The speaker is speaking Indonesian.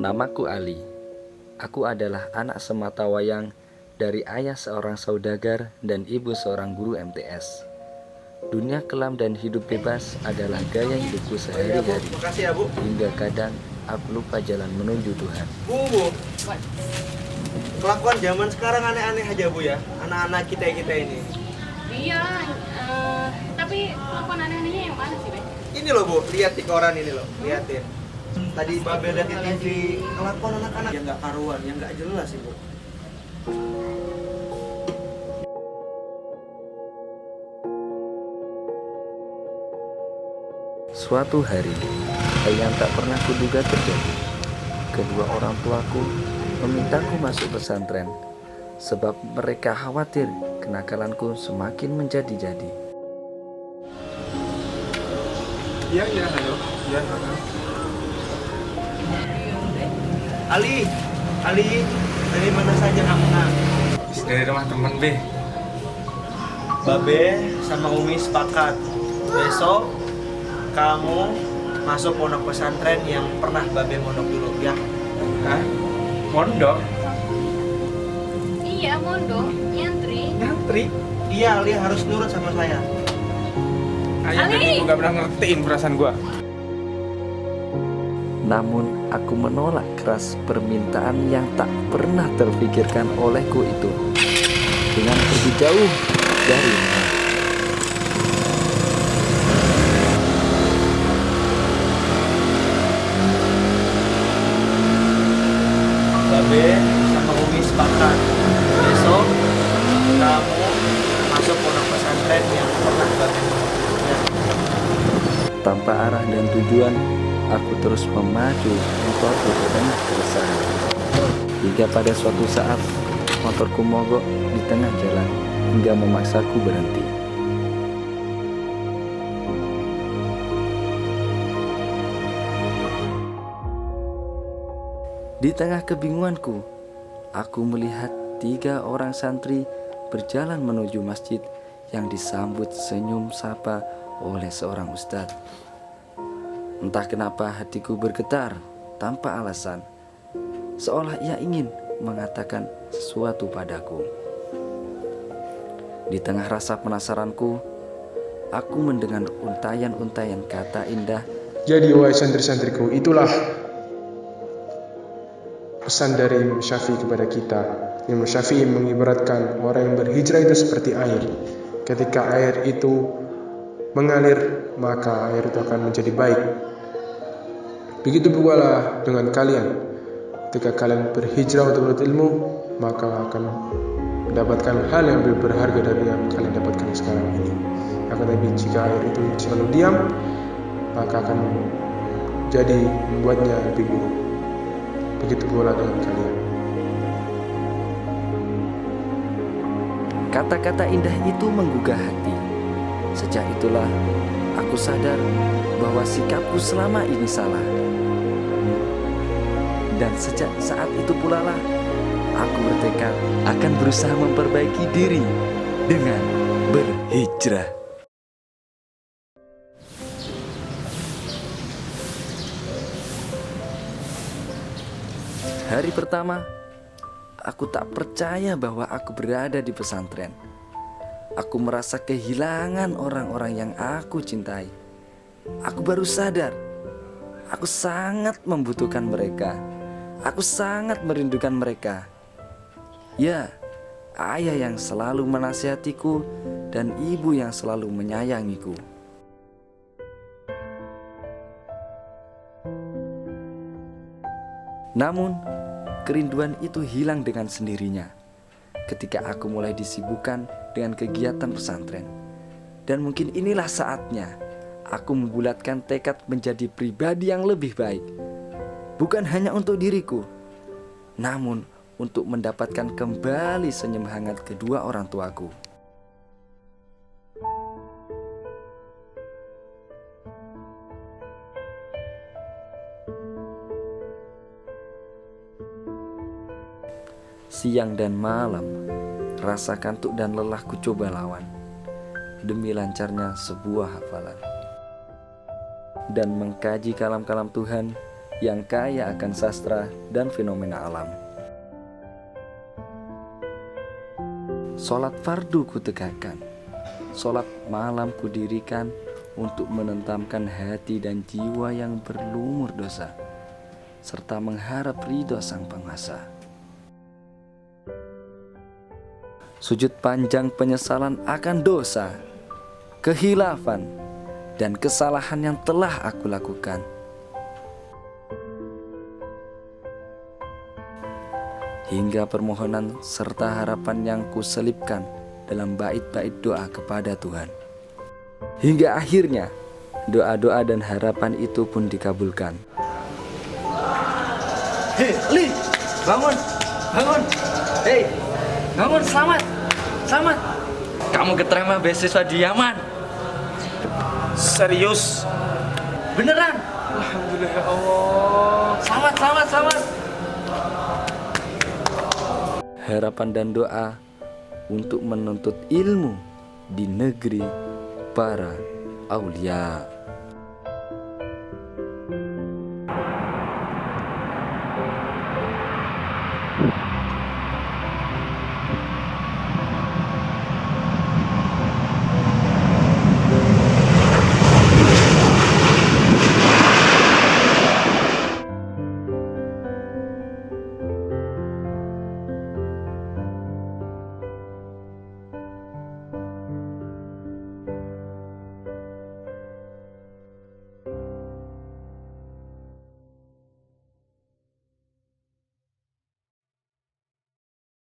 Namaku Ali. Aku adalah anak sematawayang dari ayah seorang saudagar dan ibu seorang guru MTS. Dunia kelam dan hidup bebas adalah gaya hidupku sehari-hari. Makasih ya, Bu. Hingga kadang aku lupa jalan menuju Tuhan. Bu. Kelakuan zaman sekarang aneh-aneh aja, Bu ya. Anak-anak kita ini. Iya, tapi kelakuan aneh-anehnya yang mana sih, Be? Ini loh, Bu. Lihat di koran ini loh. Liatin. Tadi Babe lihat di TV. Kelakuan anak-anak yang nggak karuan, yang nggak jelas sih, Bu. Suatu hari, hal yang tak pernah kuduga terjadi. Kedua orang tuaku memintaku masuk pesantren sebab mereka khawatir kenakalanku semakin menjadi-jadi. Iya, halo. Iya, halo. Ali, dari mana saja kamu nak? Dari rumah temen, Be. Babe sama Umi sepakat. Besok kamu masuk pondok pesantren yang pernah Babe mondok dulu ya. Hah? Mondok? Iya, mondok, nyantri. Nyantri? Iya, Ali harus nurut sama saya. Ayah dan Ali! ibu gak pernah ngertiin perasaan gua. Namun aku menolak keras permintaan yang tak pernah terfikirkan olehku itu dengan pergi jauh dari rumah. Babe sama Umi sepakat. Besok kamu masuk pondok pesantren yang pernah Babe mondok dulu ya. Tanpa arah dan tujuan, aku terus memacu motorku ke tengah keresahan. Hingga pada suatu saat, motorku mogok di tengah jalan hingga memaksaku berhenti. Di tengah kebingunganku, aku melihat 3 orang santri berjalan menuju masjid yang disambut senyum sapa oleh seorang ustadz. Entah kenapa hatiku bergetar tanpa alasan, seolah ia ingin mengatakan sesuatu padaku. Di tengah rasa penasaranku, aku mendengar untayan-untayan kata indah. Jadi wahai santri-santriku, itulah pesan dari Imam Syafi'i kepada kita. Imam Syafi'i mengibaratkan orang yang berhijrah itu seperti air. Ketika air itu mengalir, maka air itu akan menjadi baik. Begitu pula dengan kalian. Ketika kalian berhijrah untuk menuntut ilmu, maka akan mendapatkan hal yang lebih berharga dari yang kalian dapatkan sekarang ini. Akan tetapi jika air itu selalu diam, maka akan jadi membuatnya lebih buruk. Begitu pula dengan kalian. Kata-kata indah itu menggugah hati. Sejak itulah aku sadar bahwa sikapku selama ini salah. Dan sejak saat itu pula lah aku bertekad akan berusaha memperbaiki diri dengan berhijrah. Hari pertama, aku tak percaya bahwa aku berada di pesantren. Aku merasa kehilangan orang-orang yang aku cintai. Aku baru sadar, aku sangat membutuhkan mereka. Aku sangat merindukan mereka. Ya, ayah yang selalu menasihatiku dan ibu yang selalu menyayangiku. Namun, kerinduan itu hilang dengan sendirinya ketika aku mulai disibukkan dengan kegiatan pesantren. Dan mungkin inilah saatnya aku membulatkan tekad menjadi pribadi yang lebih baik. Bukan hanya untuk diriku, namun untuk mendapatkan kembali senyum hangat kedua orang tuaku. Siang dan malam, rasa kantuk dan lelah ku coba lawan demi lancarnya sebuah hafalan dan mengkaji kalam-kalam Tuhan yang kaya akan sastra dan fenomena alam. Sholat fardu kutegakkan, sholat malam kudirikan untuk menentamkan hati dan jiwa yang berlumur dosa, serta mengharap ridho Sang Penguasa. Sujud panjang penyesalan akan dosa, kehilafan, dan kesalahan yang telah aku lakukan. Hingga permohonan serta harapan yang kuselipkan dalam bait-bait doa kepada Tuhan. Hingga akhirnya doa-doa dan harapan itu pun dikabulkan. Hei, Li, bangun, bangun. Hei, bangun, selamat, selamat. Kamu keterima beasiswa di Yaman. Serius? Beneran? Alhamdulillah ya Allah. Selamat, selamat, selamat. Harapan dan doa untuk menuntut ilmu di negeri para aulia.